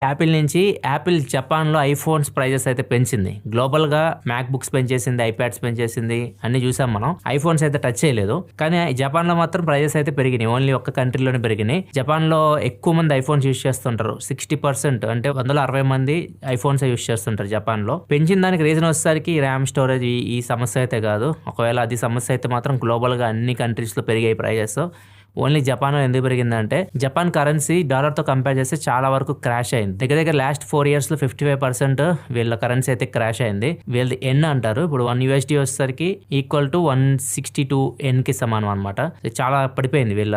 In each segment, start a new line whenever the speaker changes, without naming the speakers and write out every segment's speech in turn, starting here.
Apple నుంచి Apple జపాన్‌లో iPhones prices అయితే పెంచింది. గ్లోబల్‌గా మ్యాక్ బుక్స్ పెంచేసింది, ఐప్యాడ్స్ పెంచేసింది అన్నీ చూసాం మనం. ఐఫోన్స్ అయితే టచ్ చేయలేదు. కానీ జపాన్‌లో మాత్రం ప్రైజెస్ అయితే పెరిగినాయి. ఓన్లీ ఒక్క కంట్రీలోనే పెరిగినాయి. జపాన్‌లో ఎక్కువ మంది ఐఫోన్స్ యూజ్ చేస్తుంటారు. 60% అంటే 160 మంది ఐఫోన్స్ యూజ్ చేస్తుంటారు జపాన్‌లో. పెంచిన దానికి రీజన్ వచ్చేసరికి ర్యామ్ స్టోరేజ్ ఈ సమస్య అయితే కాదు. ఒకవేళ అది సమస్య అయితే మాత్రం గ్లోబల్‌గా అన్ని కంట్రీస్‌లో పెరిగాయి ప్రైజెస్. ఓన్లీ జపాన్‌లో ఎందుకు పెరిగిందంటే జపాన్ కరెన్సీ డాలర్‌తో కంపేర్ చేస్తే చాలా వరకు క్రాష్ అయింది. దగ్గర లాస్ట్ 4 ఇయర్స్‌లో 55% వీళ్ళ కరెన్సీ అయితే క్రాష్ అయింది. వీళ్ళది ఎన్ అంటారు. ఇప్పుడు $1 వచ్చేసరికి ఈక్వల్ టు 162 ఎన్‌కి సమానం అనమాట. చాలా పడిపోయింది వీళ్ళ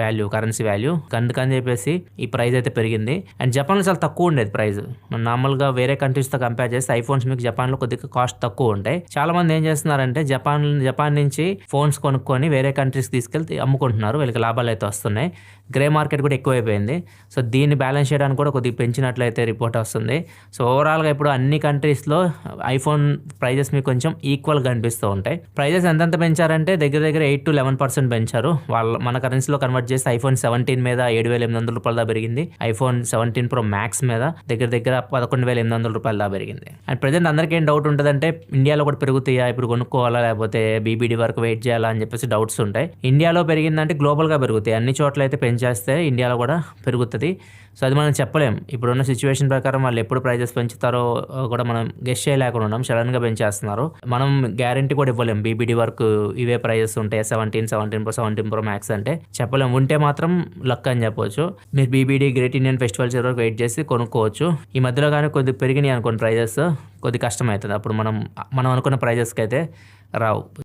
వాల్యూ, కరెన్సీ వాల్యూ. అందుకని చెప్పేసి ఈ ప్రైస్ అయితే పెరిగింది. అండ్ జపాన్‌లో చాలా తక్కువ ఉండేది ప్రైస్. నార్మల్‌గా వేరే కంట్రీస్‌తో కంపేర్ చేస్తే ఐఫోన్స్ మీకు జపాన్‌లో కొద్దిగా కాస్ట్ తక్కువ ఉంటాయి. చాలా మంది ఏం చేస్తున్నారంటే జపాన్ నుంచి ఫోన్స్ కొనుక్కొని వేరే కంట్రీస్‌కి తీసుకెళ్తే అమ్ముకుంటున్నారు. వీళ్ళకి లాభాలు అయితే వస్తున్నాయి. గ్రే మార్కెట్ కూడా ఎక్కువైపోయింది. సో దీన్ని బ్యాలెన్స్ చేయడానికి కూడా కొద్దిగా పెంచినట్లయితే రిపోర్ట్ వస్తుంది. సో ఓవరాల్గా ఇప్పుడు అన్ని కంట్రీస్లో ఐఫోన్ ప్రైజెస్ మీకు కొంచెం ఈక్వల్గా కనిపిస్తూ ఉంటాయి. ప్రైజెస్ ఎంతెంత పెంచారంటే దగ్గర 8-11% పెంచారు. మన కరెన్సీలో కన్వర్ట్ చేస్తే ఐఫోన్ 17 మీద $7,800 దాకా పెరిగింది. ఐఫోన్ 17 Pro Max మీద దగ్గర $11,800 దాకా పెరిగింది. అండ్ ప్రజెంట్ అందరికీ ఏం డౌట్ ఉంటుందంటే ఇండియాలో కూడా పెరుగుతాయా, ఇప్పుడు కొనుక్కోవాలా లేకపోతే బీబీడీ వరకు వెయిట్ చేయాలా అని చెప్పేసి డౌట్స్ ఉంటాయి. ఇండియాలో పెరిగిందంటే గ్లోబల్గా పెరుగుతాయి. అన్ని చోట్ల అయితే పెంచేస్తే ఇండియాలో కూడా పెరుగుతుంది. సో అది మనం చెప్పలేం. ఇప్పుడున్న సిచ్యువేషన్ ప్రకారం వాళ్ళు ఎప్పుడు ప్రైజెస్ పెంచుతారో కూడా మనం గెస్ చేయలేకుండా ఉన్నాం. సడన్గా పెంచేస్తున్నారు. మనం గ్యారంటీ కూడా ఇవ్వలేం బీబీడీ వరకు ఇవే ప్రైజెస్ ఉంటాయి. 17 Pro Max అంటే చెప్పలేం. ఉంటే మాత్రం లక్ అని చెప్పవచ్చు. మీరు బీబీడీ గ్రేట్ ఇండియన్ ఫెస్టివల్స్ వరకు వెయిట్ చేసి కొనుక్కోవచ్చు. ఈ మధ్యలో కానీ కొద్దిగా పెరిగినాయి అనుకోండి ప్రైజెస్, కొద్ది కష్టం అవుతుంది. అప్పుడు మనం అనుకున్న ప్రైజెస్కి అయితే రావు.